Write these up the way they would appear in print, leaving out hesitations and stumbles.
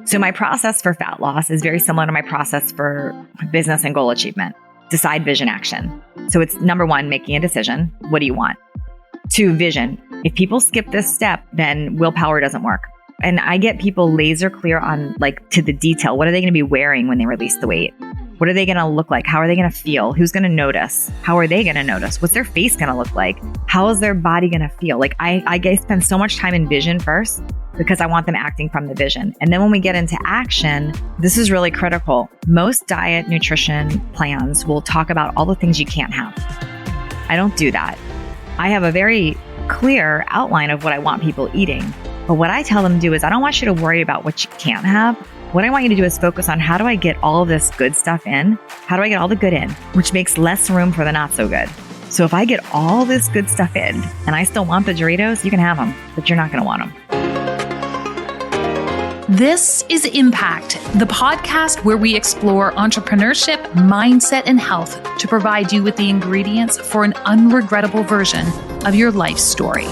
So my process for fat loss is very similar to my process for business and goal achievement. Decide, vision, action. So it's number one, making a decision. What do you want? 2, vision. If people skip this step, then willpower doesn't work. And I get people laser clear on to the detail. What are they going to be wearing when they release the weight? What are they going to look like? How are they going to feel? Who's going to notice? How are they going to notice? What's their face going to look like? How is their body going to feel? I spend so much time in vision first because I want them acting from the vision. And then when we get into action, this is really critical. Most diet nutrition plans will talk about all the things you can't have. I don't do that. I have a very clear outline of what I want people eating. But what I tell them to do is I don't want you to worry about what you can't have. What I want you to do is focus on how do I get all of this good stuff in? How do I get all the good in? Which makes less room for the not so good. So if I get all this good stuff in and I still want the Doritos, you can have them, but you're not going to want them. This is Impact, the podcast where we explore entrepreneurship, mindset, and health to provide you with the ingredients for an unregrettable version of your life story.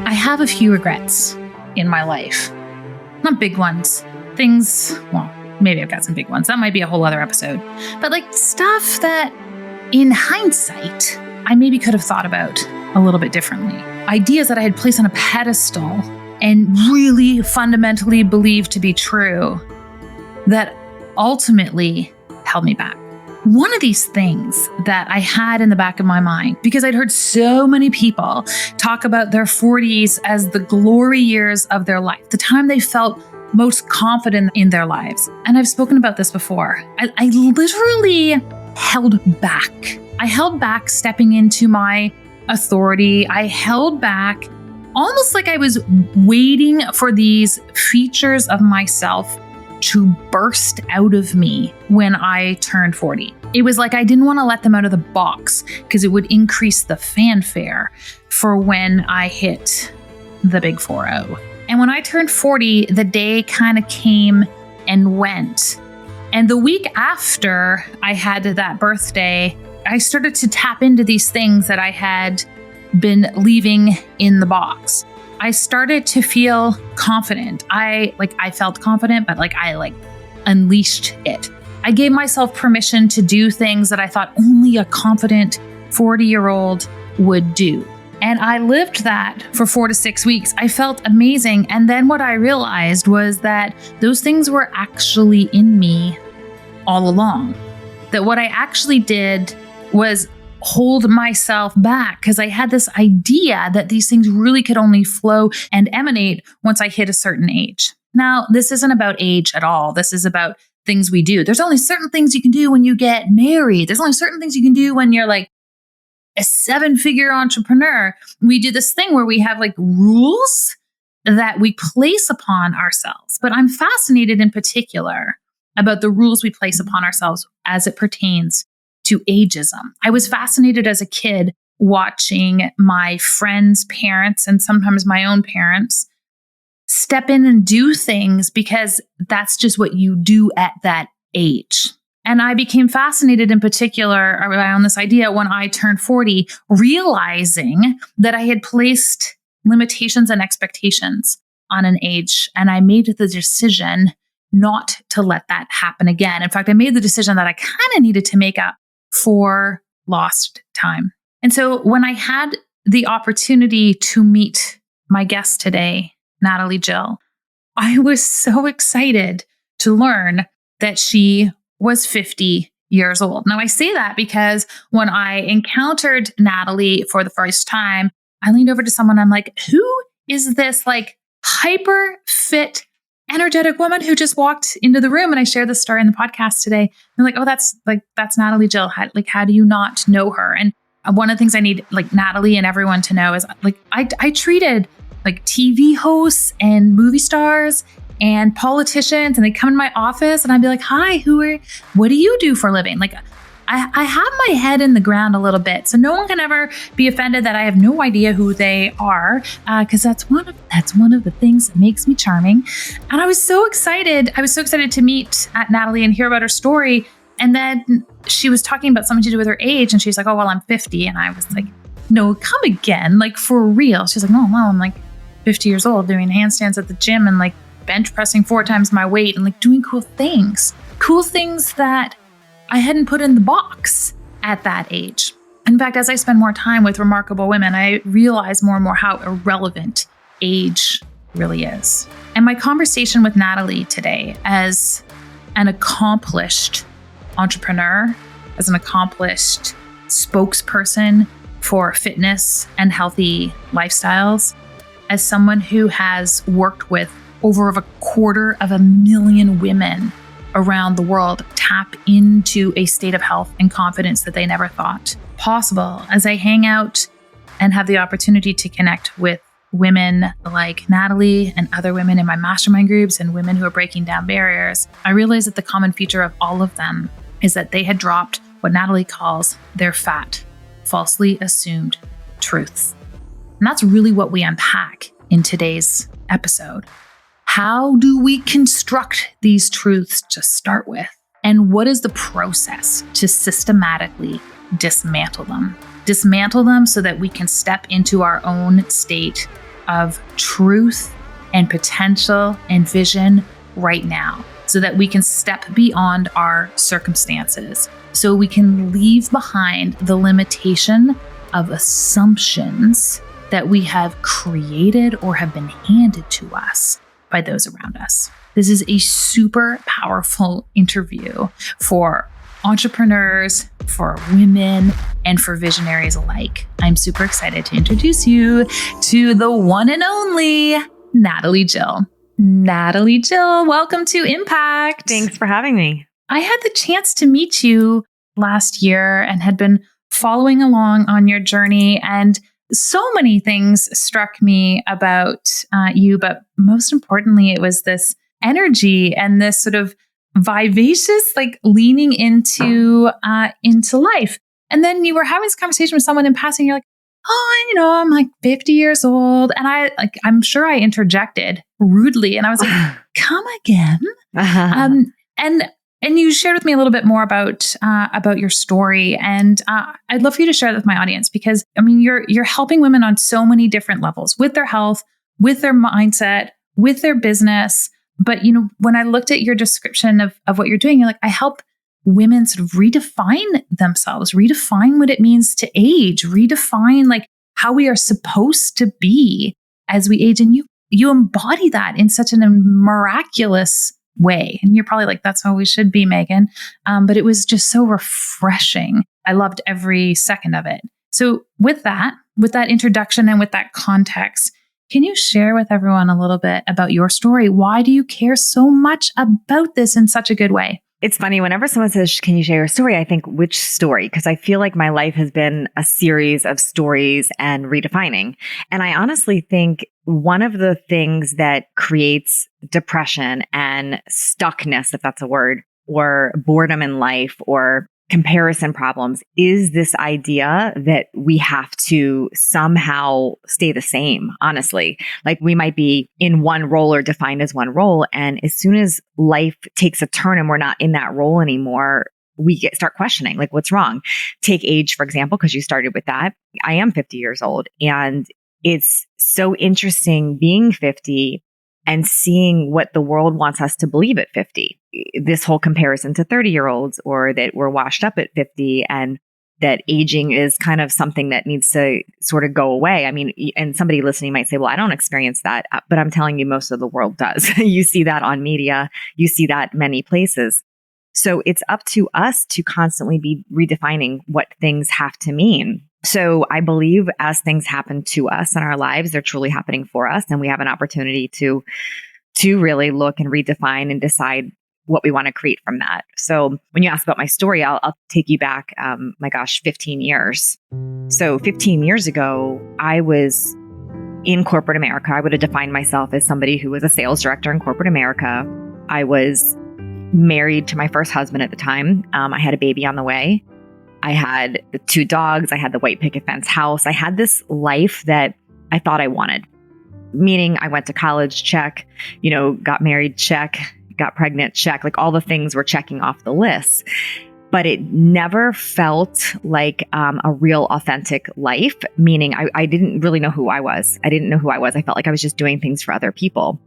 I have a few regrets in my life. Not big ones. Things, well, maybe I've got some big ones. That might be a whole other episode. But stuff that in hindsight, I maybe could have thought about a little bit differently. Ideas that I had placed on a pedestal and really fundamentally believed to be true that ultimately held me back. One of these things that I had in the back of my mind, because I'd heard so many people talk about their 40s as the glory years of their life, the time they felt most confident in their lives. And I've spoken about this before. I literally held back. I held back stepping into my authority. I held back almost like I was waiting for these features of myself to burst out of me when I turned 40. It was like I didn't want to let them out of the box because it would increase the fanfare for when I hit the big 40. And when I turned 40, the day kind of came and went. And the week after I had that birthday, I started to tap into these things that I had been leaving in the box. I started to feel confident. I felt confident, but I unleashed it. I gave myself permission to do things that I thought only a confident 40-year-old would do. And I lived that for 4 to 6 weeks. I felt amazing. And then what I realized was that those things were actually in me all along. That what I actually did was hold myself back because I had this idea that these things really could only flow and emanate once I hit a certain age. Now, this isn't about age at all. This is about things we do. There's only certain things you can do when you get married. There's only certain things you can do when you're a 7-figure entrepreneur. We do this thing where we have rules that we place upon ourselves. But I'm fascinated in particular about the rules we place upon ourselves as it pertains to ageism. I was fascinated as a kid watching my friends' parents and sometimes my own parents step in and do things because that's just what you do at that age. And I became fascinated in particular around this idea when I turned 40, realizing that I had placed limitations and expectations on an age. And I made the decision not to let that happen again. In fact, I made the decision that I kind of needed to make up for lost time. And so when I had the opportunity to meet my guest today, Natalie Jill, I was so excited to learn that she was 50 years old. Now, I say that because when I encountered Natalie for the first time, I leaned over to someone. I'm like, who is this hyper fit, energetic woman who just walked into the room? And I shared this story in the podcast today. And oh, that's Natalie Jill. How do you not know her? And one of the things I need Natalie and everyone to know is I treated TV hosts and movie stars and politicians, and they come in my office and I'd be like, hi, what do you do for a living? I have my head in the ground a little bit. So no one can ever be offended that I have no idea who they are, because that's one of the things that makes me charming. And I was so excited. To meet Natalie and hear about her story. And then she was talking about something to do with her age. And she's like, oh, well, I'm 50. And I was like, no, come again, like for real. She's like, no, I'm like 50 years old doing handstands at the gym and like bench pressing 4 times my weight and like doing cool things that I hadn't put in the box at that age. In fact, as I spend more time with remarkable women, I realize more and more how irrelevant age really is. And my conversation with Natalie today, as an accomplished entrepreneur, as an accomplished spokesperson for fitness and healthy lifestyles, as someone who has worked with over 250,000 women around the world tap into a state of health and confidence that they never thought possible, as I hang out and have the opportunity to connect with women like Natalie and other women in my mastermind groups and women who are breaking down barriers, I realized that the common feature of all of them is that they had dropped what Natalie calls their fat, falsely assumed truths. And that's really what we unpack in today's episode. How do we construct these truths to start with? And what is the process to systematically dismantle them? Dismantle them so that we can step into our own state of truth and potential and vision right now, so that we can step beyond our circumstances, so we can leave behind the limitation of assumptions that we have created or have been handed to us by those around us. This is a super powerful interview for entrepreneurs, for women, and for visionaries alike. I'm super excited to introduce you to the one and only Natalie Jill. Natalie Jill, welcome to Impact. Thanks for having me. I had the chance to meet you last year and had been following along on your journey, and so many things struck me about you, but most importantly, it was this energy and this sort of vivacious, like leaning into life. And then you were having this conversation with someone in passing. You're like, oh, I'm like 50 years old. And I'm sure I interjected rudely. And I was like, come again. And you shared with me a little bit more about your story. And I'd love for you to share that with my audience, because I mean, you're helping women on so many different levels, with their health, with their mindset, with their business. But, when I looked at your description of what you're doing, you're like, I help women sort of redefine themselves, redefine what it means to age, redefine like how we are supposed to be as we age. And you embody that in such a miraculous way. And you're probably like, that's how we should be, Megan. But it was just so refreshing. I loved every second of it. So with that introduction and with that context, can you share with everyone a little bit about your story? Why do you care so much about this in such a good way? It's funny, whenever someone says, can you share your story? I think, which story? Because I feel like my life has been a series of stories and redefining. And I honestly think one of the things that creates depression and stuckness, if that's a word, or boredom in life, or comparison problems, is this idea that we have to somehow stay the same, honestly. Like we might be in one role or defined as one role. And as soon as life takes a turn and we're not in that role anymore, we start questioning, like, what's wrong? Take age, for example, because you started with that. I am 50 years old, and it's so interesting being 50 and seeing what the world wants us to believe at 50. This whole comparison to 30-year-olds, or that we're washed up at 50, and that aging is kind of something that needs to sort of go away. I mean, and somebody listening might say, well, I don't experience that, but I'm telling you, most of the world does. You see that on media. You see that many places. So it's up to us to constantly be redefining what things have to mean. So I believe as things happen to us in our lives, they're truly happening for us. And we have an opportunity to really look and redefine and decide what we want to create from that. So when you ask about my story, I'll take you back, 15 years. So 15 years ago, I was in corporate America. I would have defined myself as somebody who was a sales director in corporate America. I was married to my first husband at the time. I had a baby on the way. I had the 2 dogs. I had the white picket fence house. I had this life that I thought I wanted, meaning I went to college, check, got married, check, got pregnant, check, like all the things were checking off the list. but it never felt like a real authentic life, meaning I didn't really know who I was. I didn't know who I was. I felt like I was just doing things for other people.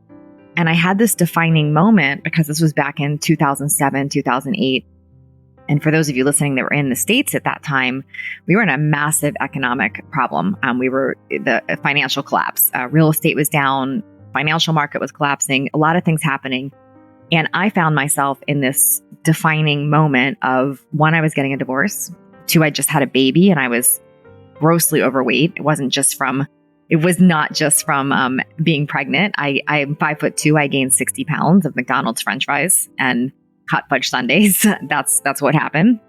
And I had this defining moment because this was back in 2007, 2008. And for those of you listening that were in the States at that time, we were in a massive economic problem. We were the financial collapse. Real estate was down. Financial market was collapsing. A lot of things happening. And I found myself in this defining moment of, one, I was getting a divorce. Two, I just had a baby and I was grossly overweight. It was not just from being pregnant. I'm 5'2". I gained 60 pounds of McDonald's French fries and hot fudge sundaes. That's what happened.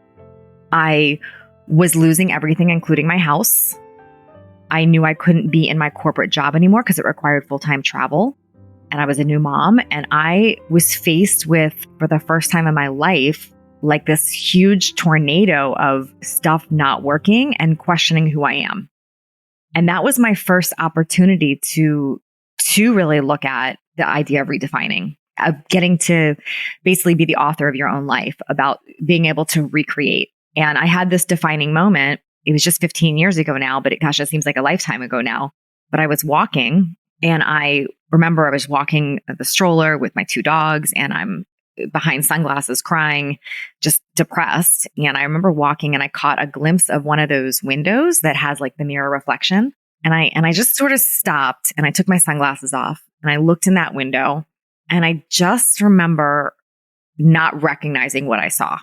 I was losing everything, including my house. I knew I couldn't be in my corporate job anymore because it required full-time travel. And I was a new mom. And I was faced with, for the first time in my life, like this huge tornado of stuff not working and questioning who I am. And that was my first opportunity to really look at the idea of redefining, of getting to basically be the author of your own life, about being able to recreate. And I had this defining moment. It was just 15 years ago now, but it seems like a lifetime ago now. But I was walking, and I remember I was walking the stroller with my two dogs, and I'm behind sunglasses crying, just depressed. And I remember walking, and I caught a glimpse of one of those windows that has like the mirror reflection. And I just sort of stopped, and I took my sunglasses off, and I looked in that window, and I just remember not recognizing what I saw.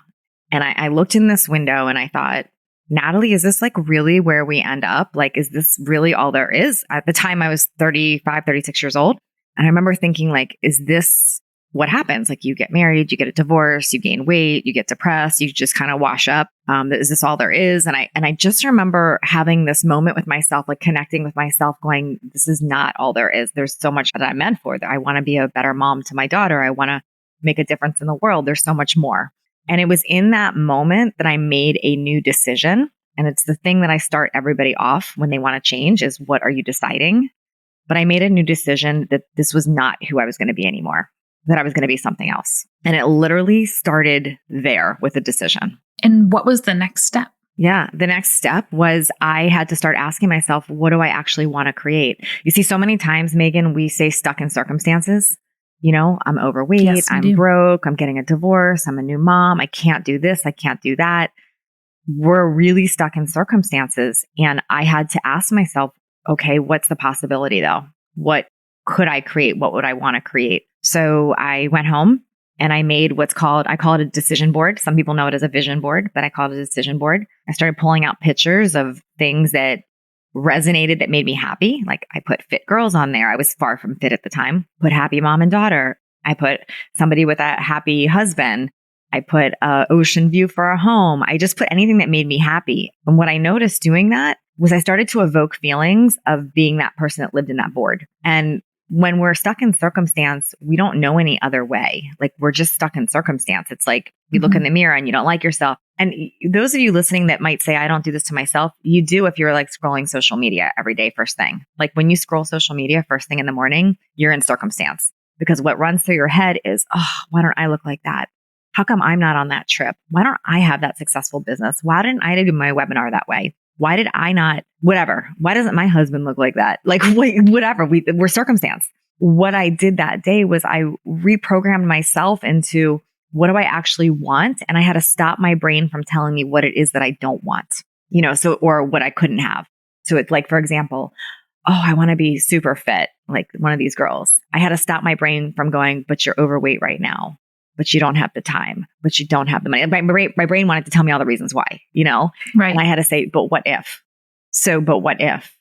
And I looked in this window and I thought, Natalie, is this like really where we end up? Like, is this really all there is? At the time I was 35, 36 years old. And I remember thinking, like, is this what happens? Like, you get married, you get a divorce, you gain weight, you get depressed, you just kind of wash up. Is this all there is? And I just remember having this moment with myself, like connecting with myself, going, this is not all there is. There's so much that I'm meant for. That I want to be a better mom to my daughter. I want to make a difference in the world. There's so much more. And it was in that moment that I made a new decision. And it's the thing that I start everybody off when they want to change is, what are you deciding? But I made a new decision that this was not who I was going to be anymore, that I was going to be something else. And it literally started there with a decision. And what was the next step? Yeah. The next step was I had to start asking myself, what do I actually want to create? You see, so many times, Megan, we say stuck in circumstances. You know, I'm overweight, Yes, I'm broke, I'm getting a divorce, I'm a new mom, I can't do this, I can't do that. We're really stuck in circumstances. And I had to ask myself, okay, what's the possibility though? What could I create? What would I want to create? So I went home and I made I call it a decision board. Some people know it as a vision board, but I call it a decision board. I started pulling out pictures of things that resonated, that made me happy. Like, I put fit girls on there. I was far from fit at the time. Put happy mom and daughter. I put somebody with a happy husband. I put an ocean view for a home. I just put anything that made me happy. And what I noticed doing that was I started to evoke feelings of being that person that lived in that board. And when we're stuck in circumstance, we don't know any other way. Like, we're just stuck in circumstance. It's like you look in the mirror and you don't like yourself. And those of you listening that might say, I don't do this to myself, you do if you're like scrolling social media every day first thing. Like, when you scroll social media first thing in the morning, you're in circumstance, because what runs through your head is, oh, why don't I look like that? How come I'm not on that trip? Why don't I have that successful business? Why didn't I do my webinar that way? Why did I not, whatever? Why doesn't my husband look like that? Like, whatever, we're circumstance. What I did that day was I reprogrammed myself into, what do I actually want? And I had to stop my brain from telling me what it is that I don't want, or what I couldn't have. So it's like, for example, oh, I want to be super fit, like one of these girls. I had to stop my brain from going, but you're overweight right now, but you don't have the time, but you don't have the money. My brain wanted to tell me all the reasons why, Right. And I had to say, but what if? But what if?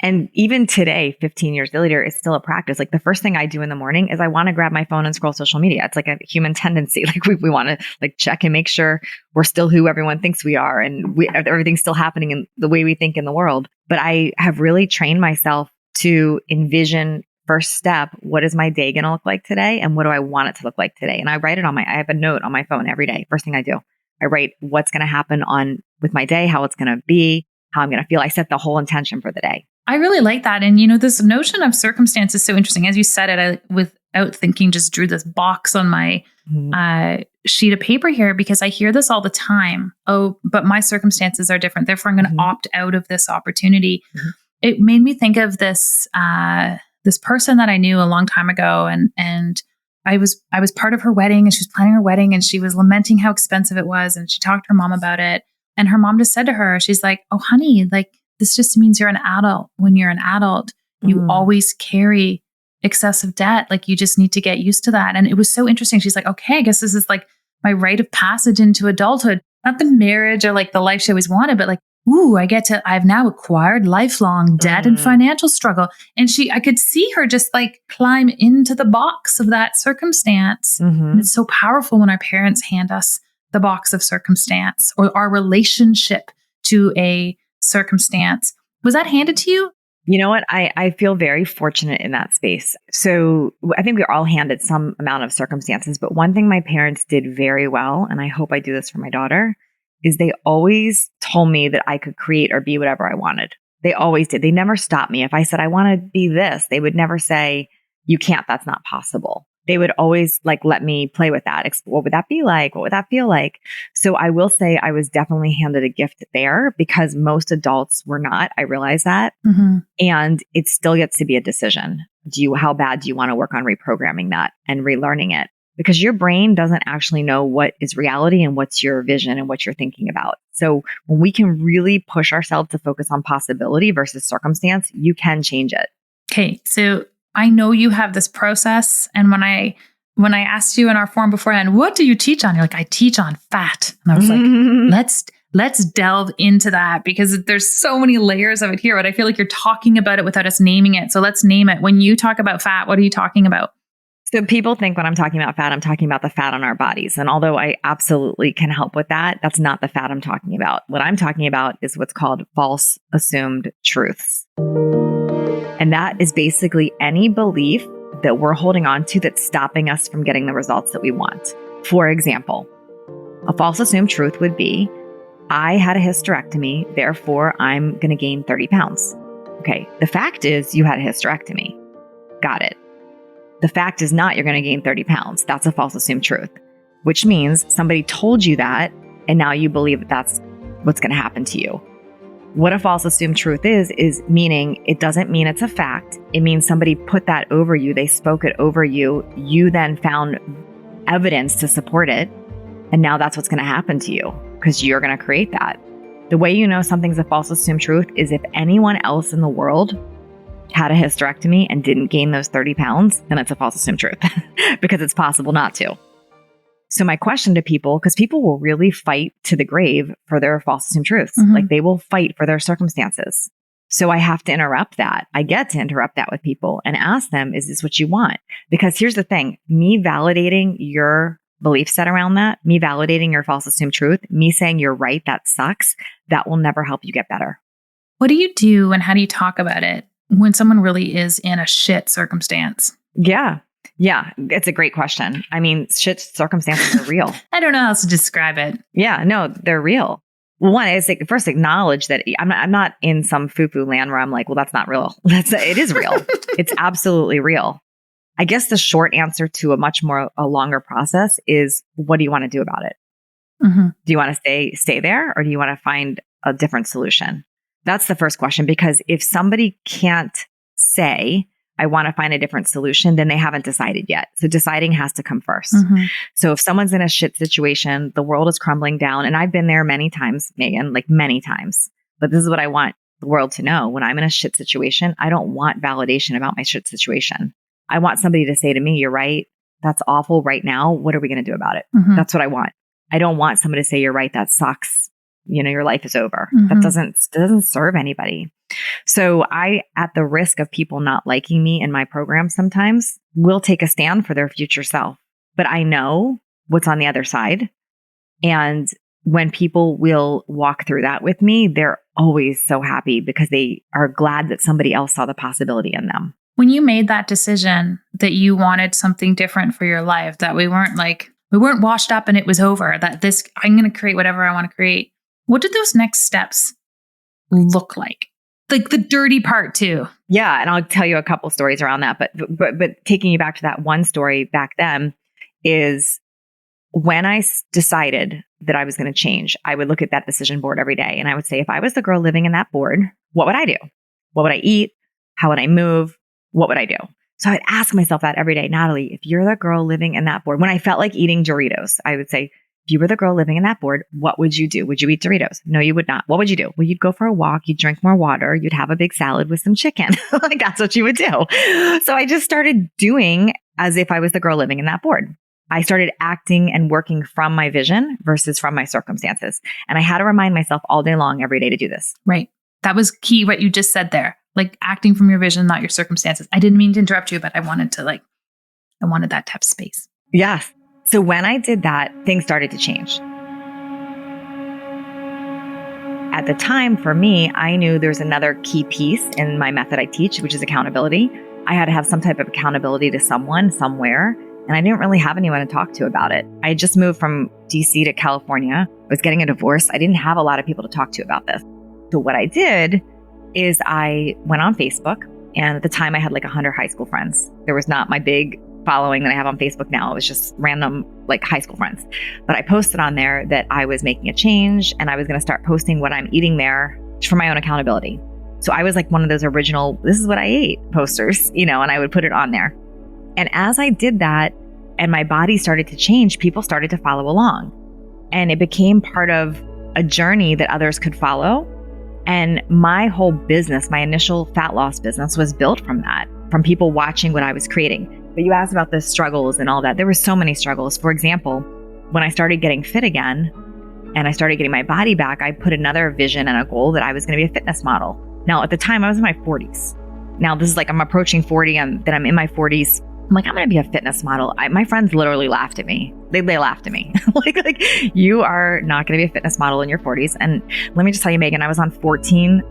And even today, 15 years later, it's still a practice. Like, the first thing I do in the morning is I want to grab my phone and scroll social media. It's like a human tendency. Like, we want to like check and make sure we're still who everyone thinks we are, and everything's still happening in the way we think in the world. But I have really trained myself to envision, first step, what is my day going to look like today? And what do I want it to look like today? And I write it I have a note on my phone every day. First thing I do, I write what's going to happen with my day, how it's going to be, how I'm going to feel. I set the whole intention for the day. I really like that. And, this notion of circumstance is so interesting. As you said it, out thinking, just drew this box on my sheet of paper here because I hear this all the time. Oh, but my circumstances are different. Therefore, I'm going to opt out of this opportunity. It made me think of this this person that I knew a long time ago, and I was part of her wedding, and she was planning her wedding, and she was lamenting how expensive it was, and she talked to her mom about it, and her mom just said to her, she's like, "Oh, honey, like this just means you're an adult. When you're an adult, you always carry excessive debt. Like you just need to get used to that." And it was so interesting. She's like, "Okay, I guess this is like my rite of passage into adulthood, not the marriage or like the life she always wanted, but like, ooh, I've now acquired lifelong debt and financial struggle." And I could see her just like climb into the box of that circumstance. And it's so powerful when our parents hand us the box of circumstance or our relationship to a circumstance. Was that handed to you? You know what? I feel very fortunate in that space. So I think we're all handed some amount of circumstances, but one thing my parents did very well, and I hope I do this for my daughter, is they always told me that I could create or be whatever I wanted. They always did. They never stopped me. If I said, I want to be this, they would never say, you can't, that's not possible. They would always like let me play with that. What would that be like? What would that feel like? So I will say I was definitely handed a gift there because most adults were not. I realize that. And it still gets to be a decision. How bad do you want to work on reprogramming that and relearning it? Because your brain doesn't actually know what is reality and what's your vision and what you're thinking about. So when we can really push ourselves to focus on possibility versus circumstance, you can change it. Okay. So I know you have this process. And when I asked you in our forum beforehand, what do you teach on? You're like, I teach on fat. And I was like, let's delve into that because there's so many layers of it here, but I feel like you're talking about it without us naming it. So let's name it. When you talk about fat, what are you talking about? So people think when I'm talking about fat, I'm talking about the fat on our bodies. And although I absolutely can help with that, that's not the fat I'm talking about. What I'm talking about is what's called false assumed truths. And that is basically any belief that we're holding on to that's stopping us from getting the results that we want. For example, a false assumed truth would be, I had a hysterectomy, therefore I'm going to gain 30 pounds. Okay, the fact is you had a hysterectomy. Got it. The fact is not you're going to gain 30 pounds. That's a false assumed truth, which means somebody told you that, and now you believe that that's what's going to happen to you. What a false assumed truth is meaning it doesn't mean it's a fact. It means somebody put that over you. They spoke it over you. You then found evidence to support it. And now that's what's going to happen to you because you're going to create that. The way you know something's a false assumed truth is if anyone else in the world had a hysterectomy and didn't gain those 30 pounds, then it's a false assumed truth because it's possible not to. So my question to people, because people will really fight to the grave for their false assumed truths. Like they will fight for their circumstances. So I have to interrupt that. I get to interrupt that with people and ask them, is this what you want? Because here's the thing, me validating your belief set around that, me validating your false assumed truth, me saying you're right, that sucks, that will never help you get better. What do you do and how do you talk about it when someone really is in a shit circumstance? Yeah, it's a great question. I mean, shit circumstances are real. I don't know how else to describe it. Yeah, no, they're real. Well, one is like, first acknowledge that I'm not in some foo-foo land where I'm like, well, that's not real. It is real. It's absolutely real. I guess the short answer to a longer process is, what do you want to do about it? Do you want to stay there, or do you want to find a different solution? That's the first question, because if somebody can't say, I want to find a different solution, then they haven't decided yet. So deciding has to come first. So if someone's in a shit situation, the world is crumbling down, and I've been there many times, Megan, like many times, but this is what I want the world to know. When I'm in a shit situation, I don't want validation about my shit situation. I want somebody to say to me, you're right, that's awful right now. What are we going to do about it? That's what I want. I don't want somebody to say, you're right, that sucks. Your life is over. That doesn't serve anybody. So I, at the risk of people not liking me in my program sometimes, will take a stand for their future self. But I know what's on the other side. And when people will walk through that with me, they're always so happy because they are glad that somebody else saw the possibility in them. When you made that decision that you wanted something different for your life, that we weren't washed up and it was over, that I'm going to create whatever I want to create. What did those next steps look like? Like the dirty part too. Yeah. And I'll tell you a couple stories around that. But taking you back to that one story back then is when I decided that I was going to change, I would look at that decision board every day. And I would say, if I was the girl living in that board, what would I do? What would I eat? How would I move? What would I do? So I'd ask myself that every day, Natalie, if you're the girl living in that board, when I felt like eating Doritos, I would say, if you were the girl living in that board, what would you do? Would you eat Doritos? No, you would not. What would you do? Well, you'd go for a walk. You'd drink more water. You'd have a big salad with some chicken. Like that's what you would do. So I just started doing as if I was the girl living in that board. I started acting and working from my vision versus from my circumstances. And I had to remind myself all day long, every day to do this. Right. That was key, what you just said there. Like acting from your vision, not your circumstances. I didn't mean to interrupt you, but I wanted that type of space. Yes. So when I did that, things started to change. At the time, for me, I knew there's another key piece in my method I teach, which is accountability. I had to have some type of accountability to someone, somewhere, and I didn't really have anyone to talk to about it. I had just moved from DC to California. I was getting a divorce. I didn't have a lot of people to talk to about this. So what I did is I went on Facebook, and at the time I had like 100 high school friends. There was not my big following that I have on Facebook now. It was just random like high school friends. But I posted on there that I was making a change and I was going to start posting what I'm eating there for my own accountability. So I was like one of those original, this is what I ate posters, and I would put it on there. And as I did that and my body started to change, people started to follow along. And it became part of a journey that others could follow. And my whole business, my initial fat loss business was built from that, from people watching what I was creating. But you asked about the struggles and all that. There were so many struggles. For example, when I started getting fit again and I started getting my body back, I put another vision and a goal that I was going to be a fitness model. Now, at the time, I was in my 40s. Now, this is like I'm approaching 40, then I'm in my 40s. I'm like, I'm going to be a fitness model. My friends literally laughed at me. They laughed at me. like, you are not going to be a fitness model in your 40s. And let me just tell you, Megan, I was on 14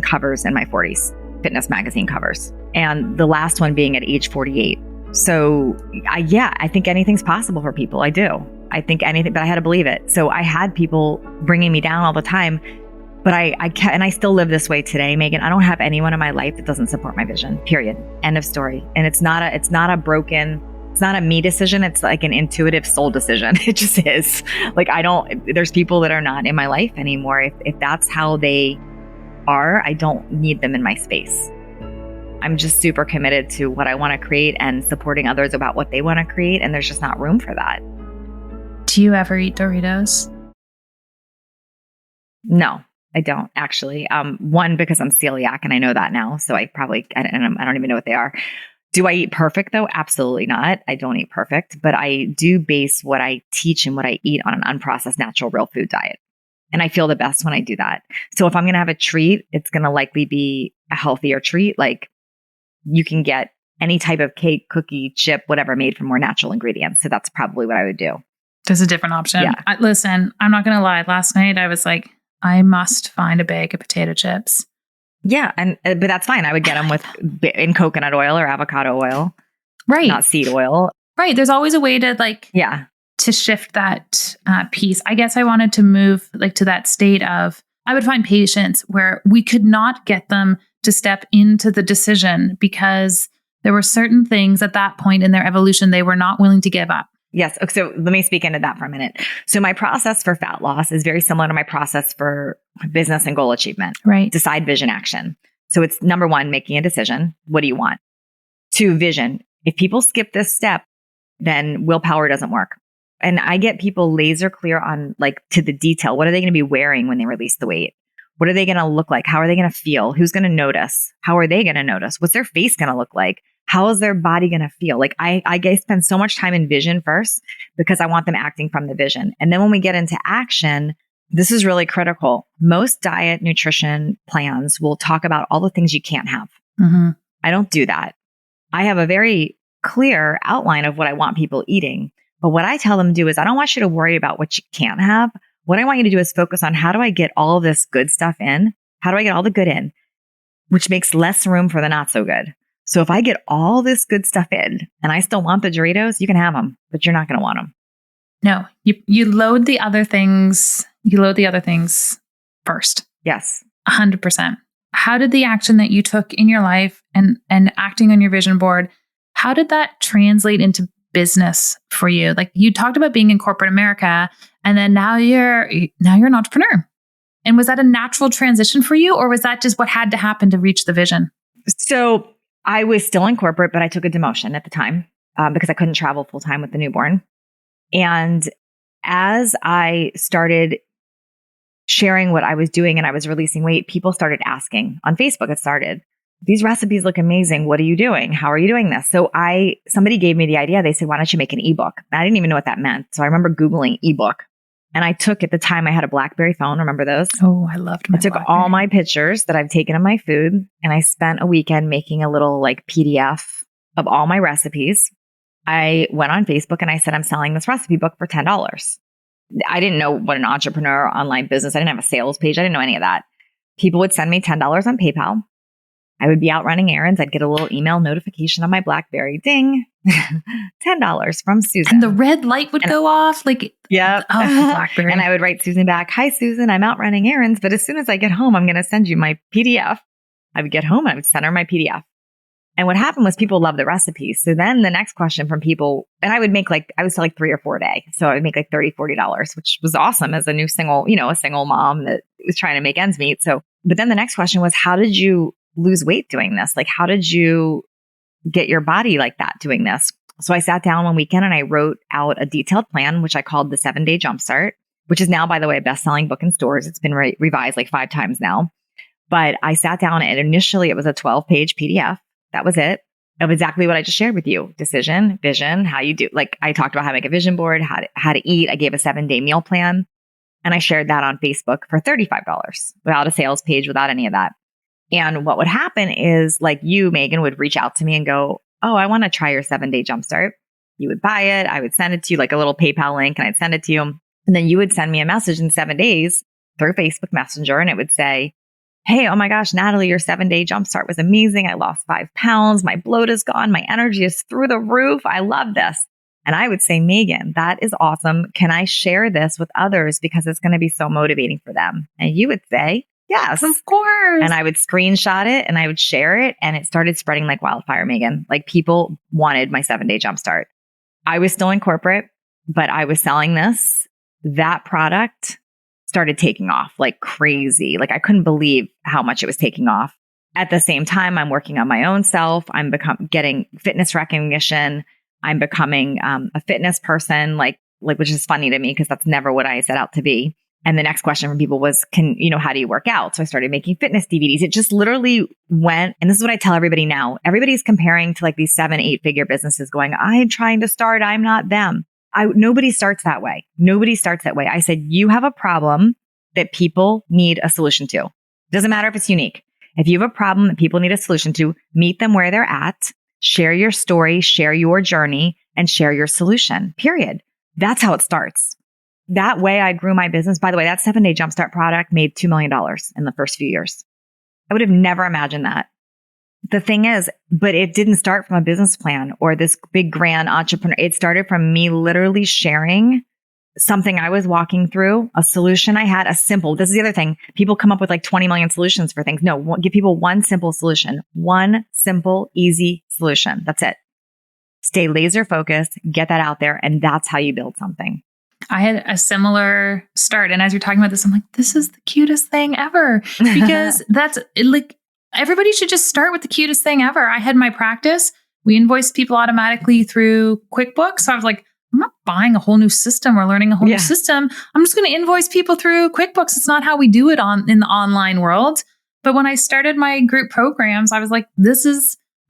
covers in my 40s, fitness magazine covers. And the last one being at age 48. So I think anything's possible for people. I do. I think anything, but I had to believe it. So I had people bringing me down all the time, but I still live this way today, Megan. I don't have anyone in my life that doesn't support my vision, period. End of story. And it's not a me decision. It's like an intuitive soul decision. It just is. Like, there's people that are not in my life anymore. If that's how they are, I don't need them in my space. I'm just super committed to what I want to create and supporting others about what they want to create. And there's just not room for that. Do you ever eat Doritos? No, I don't actually. One, because I'm celiac and I know that now. So I don't even know what they are. Do I eat perfect though? Absolutely not. I don't eat perfect, but I do base what I teach and what I eat on an unprocessed, natural, real food diet. And I feel the best when I do that. So if I'm going to have a treat, it's going to likely be a healthier treat. Like, you can get any type of cake, cookie, chip, whatever made from more natural ingredients. So that's probably what I would do. There's a different option. Yeah. Listen, I'm not going to lie. Last night I was like, I must find a bag of potato chips. Yeah. But that's fine. I would get them in coconut oil or avocado oil. Right. Not seed oil. Right. There's always a way to to shift that piece. I guess I wanted to move to that state of, I would find patients where we could not get them to step into the decision because there were certain things at that point in their evolution they were not willing to give up. Yes. So let me speak into that for a minute. So my process for fat loss is very similar to my process for business and goal achievement. Right. Decide, vision, action. So it's number one, making a decision. What do you want? 2, vision. If people skip this step, then willpower doesn't work. And I get people laser clear on to the detail. What are they going to be wearing when they release the weight? What are they going to look like? How are they going to feel? Who's going to notice? How are they going to notice? What's their face going to look like? How is their body going to feel? I spend so much time in vision first because I want them acting from the vision. And then when we get into action, this is really critical. Most diet nutrition plans will talk about all the things you can't have. Mm-hmm. I don't do that. I have a very clear outline of what I want people eating. But what I tell them to do is I don't want you to worry about what you can't have. What I want you to do is focus on how do I get all this good stuff in? How do I get all the good in? Which makes less room for the not so good. So if I get all this good stuff in and I still want the Doritos, you can have them, but you're not going to want them. No, you load the other things. You load the other things first. Yes. 100%. how did the action that you took in your life and acting on your vision board, how did that translate into business for you? Like you talked about being in corporate America, and then now you're an entrepreneur. And was that a natural transition for you, or was that just what had to happen to reach the vision? So I was still in corporate, but I took a demotion at the time because I couldn't travel full time with the newborn. And as I started sharing what I was doing and I was releasing weight, people started asking on Facebook. It started, these recipes look amazing. What are you doing? How are you doing this? So somebody gave me the idea. They said, why don't you make an ebook? I didn't even know what that meant. So I remember Googling ebook. And I took, at the time I had a BlackBerry phone. Remember those? Oh, I loved my I took BlackBerry. all my pictures that I've taken of my food, and I spent a weekend making a little like PDF of all my recipes. I went on Facebook and I said, I'm selling this recipe book for $10. I didn't know what an entrepreneur online business. I didn't have a sales page. I didn't know any of that. People would send me $10 on PayPal. I would be out running errands. I'd get a little email notification on my BlackBerry. Ding, $10 from Susan. And the red light would go off. Like, yep. Oh, BlackBerry. And I would write Susan back, hi, Susan, I'm out running errands, but as soon as I get home, I'm going to send you my PDF. I would get home and I would send her my PDF. And what happened was people loved the recipes. So then the next question from people, and I would sell like 3 or 4 a day. So I would make like $30, $40, which was awesome as a new a single mom that was trying to make ends meet. So, but then the next question was, how did you lose weight doing this? Like, how did you get your body like that doing this? So I sat down one weekend and I wrote out a detailed plan, which I called the 7-Day Jumpstart, which is now, by the way, a best-selling book in stores. It's been revised like 5 times now. But I sat down and initially it was a 12-page PDF. That was it, of exactly what I just shared with you. Decision, vision, how you do. Like I talked about how to make a vision board, how to eat. I gave a 7-day meal plan. And I shared that on Facebook for $35 without a sales page, without any of that. And what would happen is like you, Megan, would reach out to me and go, oh, I want to try your 7-Day Jumpstart. You would buy it. I would send it to you like a little PayPal link and I'd send it to you. And then you would send me a message in 7 days through Facebook Messenger. And it would say, hey, oh my gosh, Natalie, your 7-Day Jumpstart was amazing. I lost 5 pounds. My bloat is gone. My energy is through the roof. I love this. And I would say, Megan, that is awesome. Can I share this with others because it's going to be so motivating for them? And you would say, yes, of course. And I would screenshot it and I would share it. And it started spreading like wildfire, Megan. Like people wanted my 7-Day Jumpstart. I was still in corporate, but I was selling this. That product started taking off like crazy. Like I couldn't believe how much it was taking off. At the same time, I'm working on my own self. I'm getting fitness recognition. I'm becoming a fitness person, like which is funny to me because that's never what I set out to be. And the next question from people was, how do you work out? So I started making fitness DVDs. It just literally went, and this is what I tell everybody now. Everybody's comparing to like these 7-8-figure businesses going, I'm trying to start. I'm not them. Nobody starts that way. Nobody starts that way. I said, you have a problem that people need a solution to. Doesn't matter if it's unique. If you have a problem that people need a solution to, meet them where they're at, share your story, share your journey, and share your solution, period. That's how it starts. That way I grew my business. By the way, that 7-Day Jumpstart product made $2 million in the first few years. I would have never imagined that. The thing is, but it didn't start from a business plan or this big grand entrepreneur. It started from me literally sharing something I was walking through, a solution I had, this is the other thing. People come up with like 20 million solutions for things. No, give people one simple solution, one simple, easy solution. That's it. Stay laser focused, get that out there. And that's how you build something. I had a similar start. And as you're talking about this, I'm like, this is the cutest thing ever. Because that's like, everybody should just start with the cutest thing ever. I had my practice. We invoiced people automatically through QuickBooks. So I was like, I'm not buying a whole new system or learning a whole new system. I'm just going to invoice people through QuickBooks. It's not how we do it in the online world. But when I started my group programs, I was like,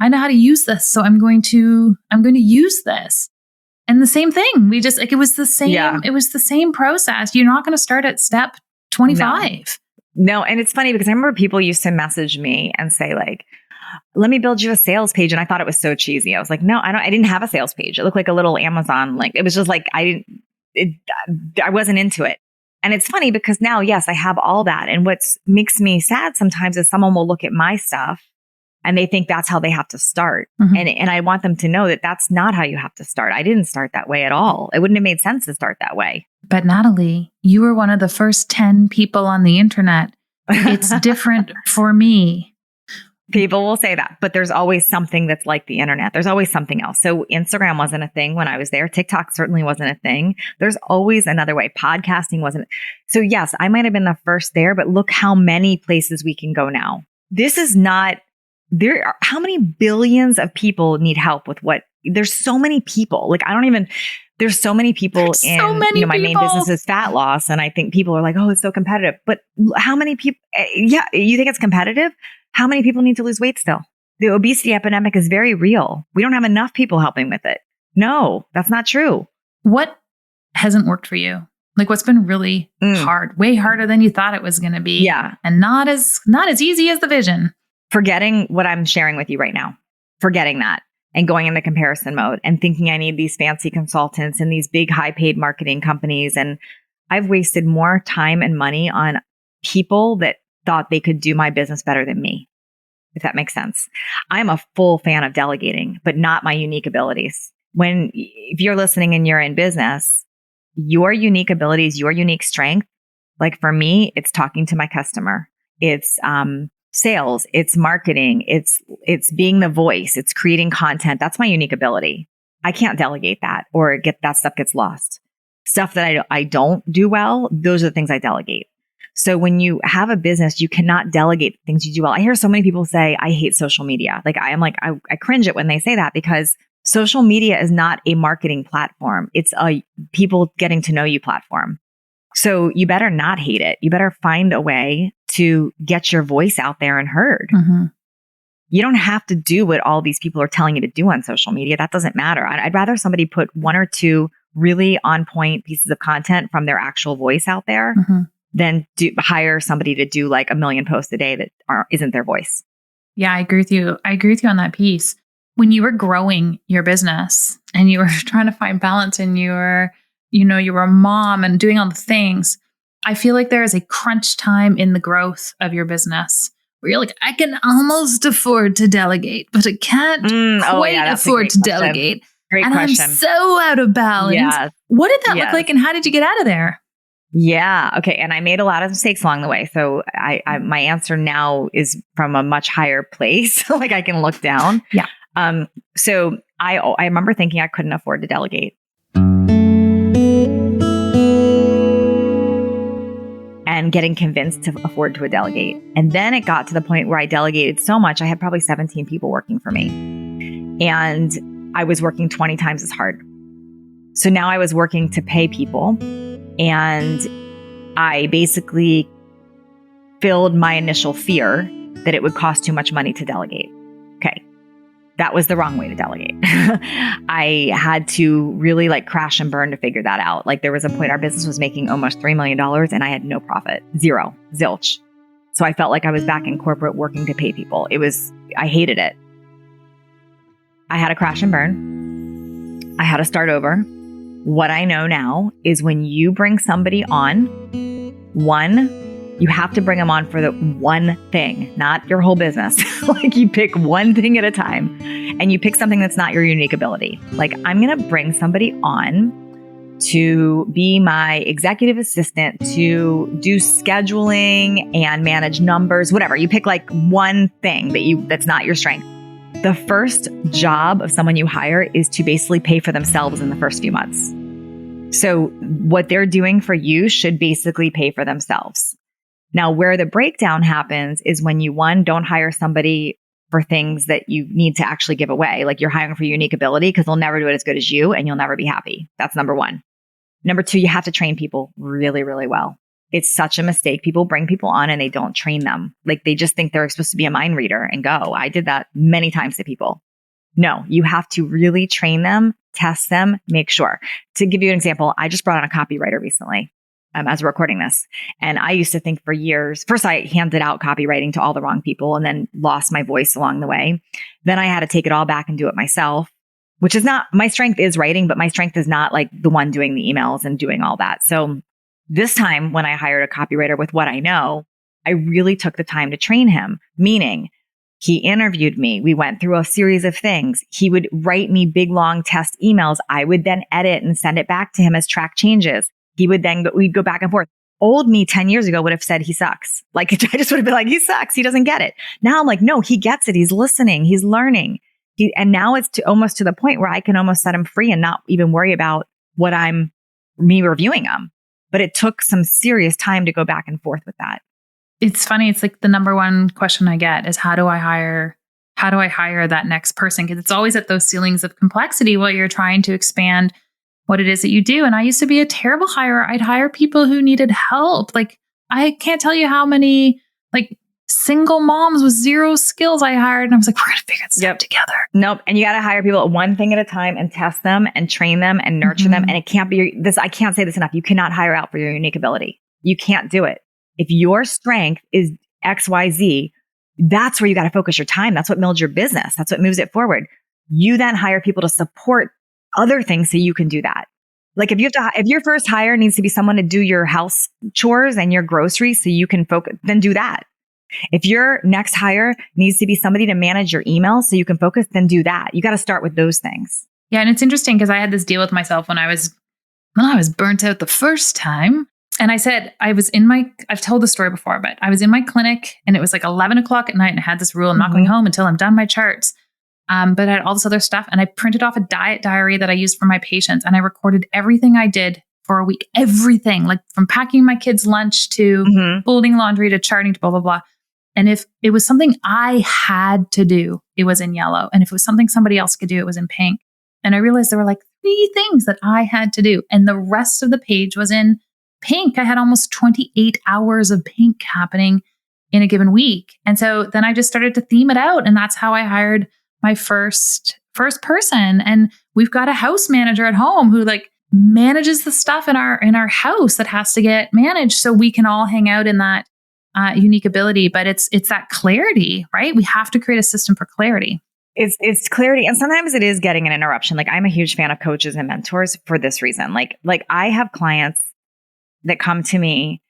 I know how to use this. So I'm going to use this. And the same thing. We just it was the same. It was the same process. You're not going to start at step 25. No. And it's funny because I remember people used to message me and say like, let me build you a sales page. And I thought it was so cheesy. I was like, no, I didn't have a sales page. It looked like a little Amazon link. It was just like, I wasn't into it. And it's funny because now, yes, I have all that. And what makes me sad sometimes is someone will look at my stuff and they think that's how they have to start. Mm-hmm. And I want them to know that that's not how you have to start. I didn't start that way at all. It wouldn't have made sense to start that way. But Natalie, you were one of the first 10 people on the internet It's different for me. People will say that, but there's always something that's like the internet. There's always something else. So Instagram wasn't a thing when I was there. TikTok certainly wasn't a thing. There's always another way. Podcasting wasn't. So yes, I might have been the first there, but look how many places we can go now. This is not there. How many billions of people need help with what? There's so many people. Like there's so many people my main business is fat loss. And I think people are like, oh, it's so competitive. But how many people? Yeah. You think it's competitive? How many people need to lose weight still? The obesity epidemic is very real. We don't have enough people helping with it. No, that's not true. What hasn't worked for you? Like what's been really hard, way harder than you thought it was going to be. Yeah. And not as easy as the vision. Forgetting what I'm sharing with you right now. Forgetting that and going into comparison mode and thinking I need these fancy consultants and these big high paid marketing companies. And I've wasted more time and money on people that thought they could do my business better than me, if that makes sense. I'm a full fan of delegating, but not my unique abilities. If you're listening and you're in business, your unique abilities, your unique strength, like for me, it's talking to my customer. It's sales, it's marketing, it's being the voice, it's creating content. That's my unique ability. I can't delegate that or that stuff gets lost. Stuff that I don't do well, those are the things I delegate. So when you have a business, you cannot delegate things you do well. I hear so many people say, I hate social media. I cringe it when they say that because social media is not a marketing platform. It's a people getting to know you platform. So you better not hate it. You better find a way to get your voice out there and heard. Mm-hmm. You don't have to do what all these people are telling you to do on social media. That doesn't matter. I'd rather somebody put one or two really on point pieces of content from their actual voice out there. Mm-hmm. Than hire somebody to do like 1 million posts a day that isn't their voice. Yeah, I agree with you. I agree with you on that piece. When you were growing your business and you were trying to find balance and you were a mom and doing all the things, I feel like there is a crunch time in the growth of your business where you're like, I can almost afford to delegate, but I can't quite afford to delegate. Great and question. I'm so out of balance. Yeah. What did that look like and how did you get out of there? Yeah. Okay. And I made a lot of mistakes along the way. So my answer now is from a much higher place. Like I can look down. Yeah. So I remember thinking I couldn't afford to delegate. And getting convinced to afford to delegate. And then it got to the point where I delegated so much, I had probably 17 people working for me. And I was working 20 times as hard. So now I was working to pay people. And I basically filled my initial fear that it would cost too much money to delegate. Okay. That was the wrong way to delegate. I had to really crash and burn to figure that out. There was a point our business was making almost $3 million and I had no profit, zero, zilch. So I felt like I was back in corporate working to pay people. I hated it. I had to crash and burn. I had to start over. What I know now is when you bring somebody on, you have to bring them on for the one thing, not your whole business. You pick one thing at a time and you pick something that's not your unique ability. I'm going to bring somebody on to be my executive assistant, to do scheduling and manage numbers, whatever. You pick one thing that's not your strength. The first job of someone you hire is to basically pay for themselves in the first few months. So what they're doing for you should basically pay for themselves. Now, where the breakdown happens is when you, don't hire somebody for things that you need to actually give away. You're hiring for unique ability because they'll never do it as good as you and you'll never be happy. That's number one. Number two, you have to train people really, really well. It's such a mistake. People bring people on and they don't train them. They just think they're supposed to be a mind reader and go. I did that many times to people. No, you have to really train them, test them, make sure. To give you an example, I just brought on a copywriter recently as we're recording this. And I used to think for years, first I handed out copywriting to all the wrong people and then lost my voice along the way. Then I had to take it all back and do it myself, which is not, my strength is writing, but my strength is not the one doing the emails and doing all that. So this time when I hired a copywriter with what I know, I really took the time to train him, meaning he interviewed me. We went through a series of things. He would write me big, long test emails. I would then edit and send it back to him as track changes. He would then we'd go back and forth. old me 10 years ago would have said he sucks. Like I just would have been like, he sucks. He doesn't get it. Now I'm like, no, he gets it. He's listening. He's learning. And now it's almost to the point where I can almost set him free and not even worry about me reviewing him. But it took some serious time to go back and forth with that. It's funny. It's like the number one question I get is how do I hire that next person? Because it's always at those ceilings of complexity while you're trying to expand what it is that you do. And I used to be a terrible hirer. I'd hire people who needed help. Like I can't tell you how many like single moms with zero skills I hired. And I was like, we're going to figure this out together. Nope. And you got to hire people one thing at a time and test them and train them and nurture them. And it can't be this. I can't say this enough. You cannot hire out for your unique ability. You can't do it. If your strength is XYZ, that's where you got to focus your time. That's what builds your business. That's what moves it forward. You then hire people to support other things so you can do that. Like if your first hire needs to be someone to do your house chores and your groceries so you can focus, then do that. If your next hire needs to be somebody to manage your email so you can focus, then do that. You got to start with those things. Yeah. And it's interesting because I had this deal with myself when I was burnt out the first time. And I said, I've told the story before, but I was in my clinic and it was like 11 o'clock at night and I had this rule, I'm not going home until I'm done my charts. But I had all this other stuff and I printed off a diet diary that I used for my patients and I recorded everything I did for a week, everything, like from packing my kids' lunch to folding laundry to charting to blah, blah, blah. And if it was something I had to do, it was in yellow. And if it was something somebody else could do, it was in pink. And I realized there were like 3 things that I had to do. And the rest of the page was in pink. I had almost 28 hours of pink happening in a given week. And so then I just started to theme it out. And that's how I hired my first person. And we've got a house manager at home who like manages the stuff in our house that has to get managed so we can all hang out in that unique ability. But it's that clarity, right? We have to create a system for clarity. It's clarity. And sometimes it is getting an interruption. Like I'm a huge fan of coaches and mentors for this reason. Like I have clients that come to me,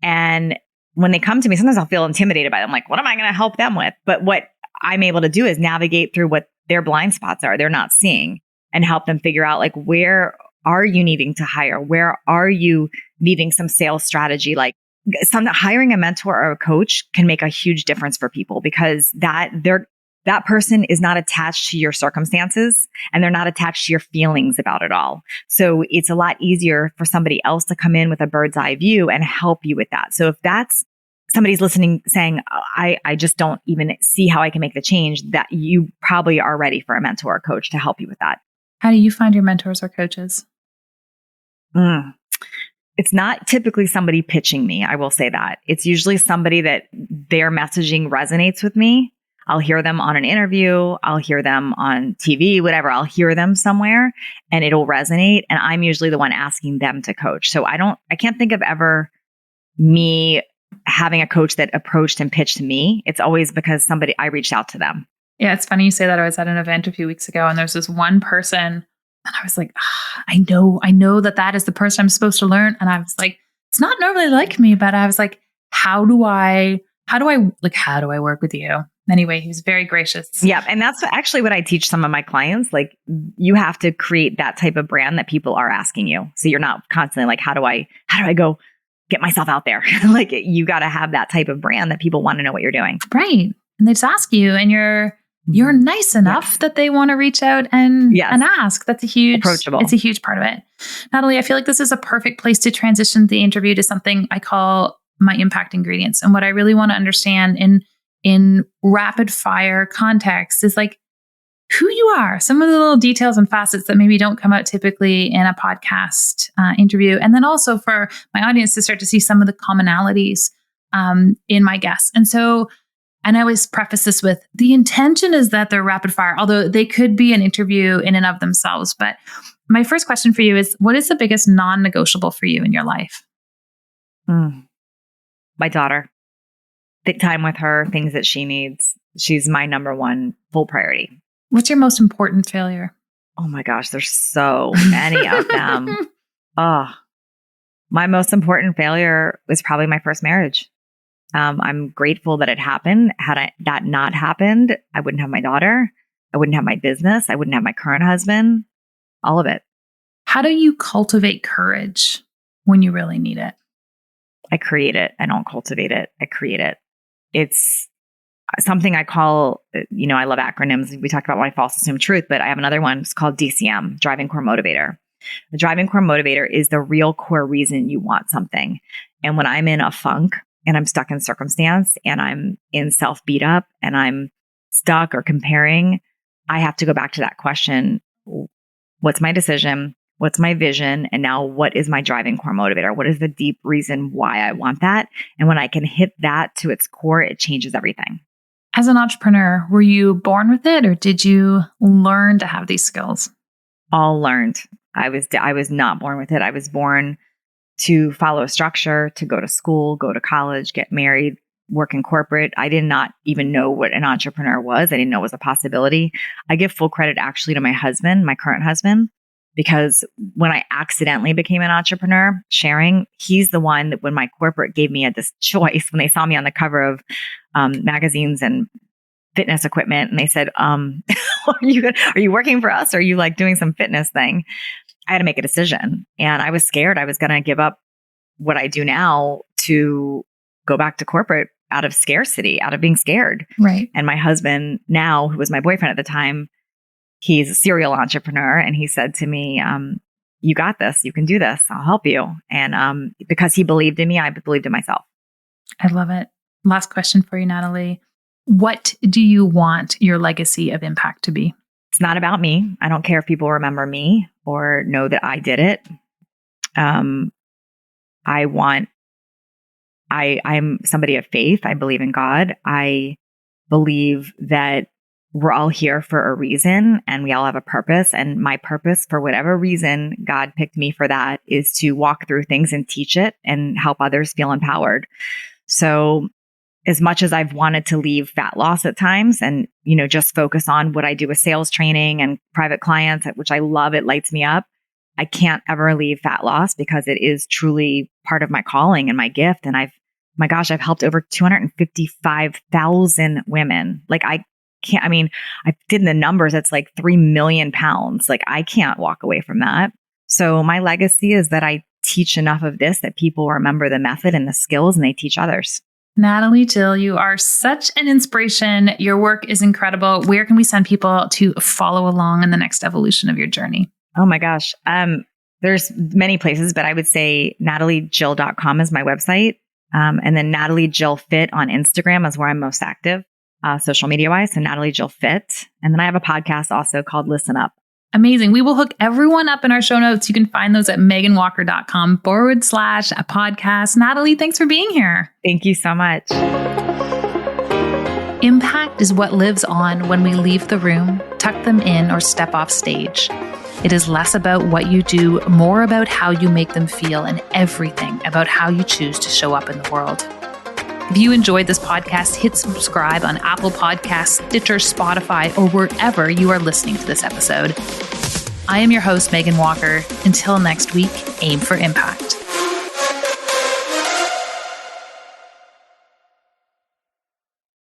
and when they come to me, sometimes I'll feel intimidated by them. Like, what am I going to help them with? But what I'm able to do is navigate through what their blind spots are, they're not seeing, and help them figure out like, where are you needing to hire? Where are you needing some sales strategy? Like hiring a mentor or a coach can make a huge difference for people because that person is not attached to your circumstances and they're not attached to your feelings about it all. So it's a lot easier for somebody else to come in with a bird's eye view and help you with that. So if that's somebody's listening saying, I just don't even see how I can make the change, that you probably are ready for a mentor or coach to help you with that. How do you find your mentors or coaches? It's not typically somebody pitching me. I will say that. It's usually somebody that their messaging resonates with me. I'll hear them on an interview. I'll hear them on TV, whatever. I'll hear them somewhere and it'll resonate. And I'm usually the one asking them to coach. So I can't think of ever me having a coach that approached and pitched me. It's always because I reached out to them. Yeah, it's funny you say that. I was at an event a few weeks ago and there's this one person and I was like, I know that is the person I'm supposed to learn. And I was like, it's not normally like me, but I was like, how do I work with you? Anyway, he was very gracious. Yeah. And that's actually what I teach some of my clients. Like you have to create that type of brand that people are asking you. So you're not constantly like, how do I go get myself out there? Like you got to have that type of brand that people want to know what you're doing. Right. And they just ask you and you're nice enough that they want to reach out and ask. That's approachable. It's a huge part of it. Natalie, I feel like this is a perfect place to transition the interview to something I call my impact ingredients. And what I really want to understand in rapid fire context is like who you are, some of the little details and facets that maybe don't come out typically in a podcast interview. And then also for my audience to start to see some of the commonalities in my guests. And I always preface this with the intention is that they're rapid fire, although they could be an interview in and of themselves. But my first question for you is, what is the biggest non-negotiable for you in your life? My daughter. Time with her, things that she needs. She's my number one full priority. What's your most important failure? Oh my gosh, there's so many of them. My most important failure was probably my first marriage. I'm grateful that it happened. Had that not happened, I wouldn't have my daughter. I wouldn't have my business. I wouldn't have my current husband. All of it. How do you cultivate courage when you really need it? I create it. I don't cultivate it. I create it. It's something I call, I love acronyms. We talked about my false assumed truth, but I have another one. It's called DCM, driving core motivator. The driving core motivator is the real core reason you want something. And when I'm in a funk and I'm stuck in circumstance and I'm in self beat up and I'm stuck or comparing, I have to go back to that question. What's my decision? What's my vision? And now what is my driving core motivator? What is the deep reason why I want that? And when I can hit that to its core, it changes everything. As an entrepreneur, were you born with it or did you learn to have these skills? All learned. I was not born with it. I was born to follow a structure, to go to school, go to college, get married, work in corporate. I did not even know what an entrepreneur was. I didn't know it was a possibility. I give full credit actually to my husband, my current husband, because when I accidentally became an entrepreneur, sharing, he's the one that when my corporate gave me this choice, when they saw me on the cover of magazines and fitness equipment, and they said, are you working for us? Or are you like doing some fitness thing? I had to make a decision. And I was scared I was going to give up what I do now to go back to corporate out of scarcity, out of being scared. Right. And my husband now, who was my boyfriend at the time, he's a serial entrepreneur. And he said to me, you got this. You can do this. I'll help you. And because he believed in me, I believed in myself. I love it. Last question for you, Natalie. What do you want your legacy of impact to be? It's not about me. I don't care if people remember me or know that I did it. I'm somebody of faith. I believe in God. I believe that we're all here for a reason and we all have a purpose. And my purpose, for whatever reason, God picked me for that, is to walk through things and teach it and help others feel empowered. So as much as I've wanted to leave fat loss at times and, just focus on what I do with sales training and private clients, which I love, it lights me up. I can't ever leave fat loss because it is truly part of my calling and my gift. And I've helped over 255,000 women. Like I did the numbers. It's like 3 million pounds. Like I can't walk away from that. So my legacy is that I teach enough of this that people remember the method and the skills and they teach others. Natalie Jill, you are such an inspiration. Your work is incredible. Where can we send people to follow along in the next evolution of your journey? Oh my gosh. There's many places, but I would say nataliejill.com is my website. And then Natalie Jill Fit on Instagram is where I'm most active, social media wise. So Natalie Jill Fit. And then I have a podcast also called Listen Up. Amazing. We will hook everyone up in our show notes. You can find those at meganwalker.com/podcast. Natalie, thanks for being here. Thank you so much. Impact is what lives on when we leave the room, tuck them in, or step off stage. It is less about what you do, more about how you make them feel, and everything about how you choose to show up in the world. If you enjoyed this podcast, hit subscribe on Apple Podcasts, Stitcher, Spotify, or wherever you are listening to this episode. I am your host, Megan Walker. Until next week, aim for impact.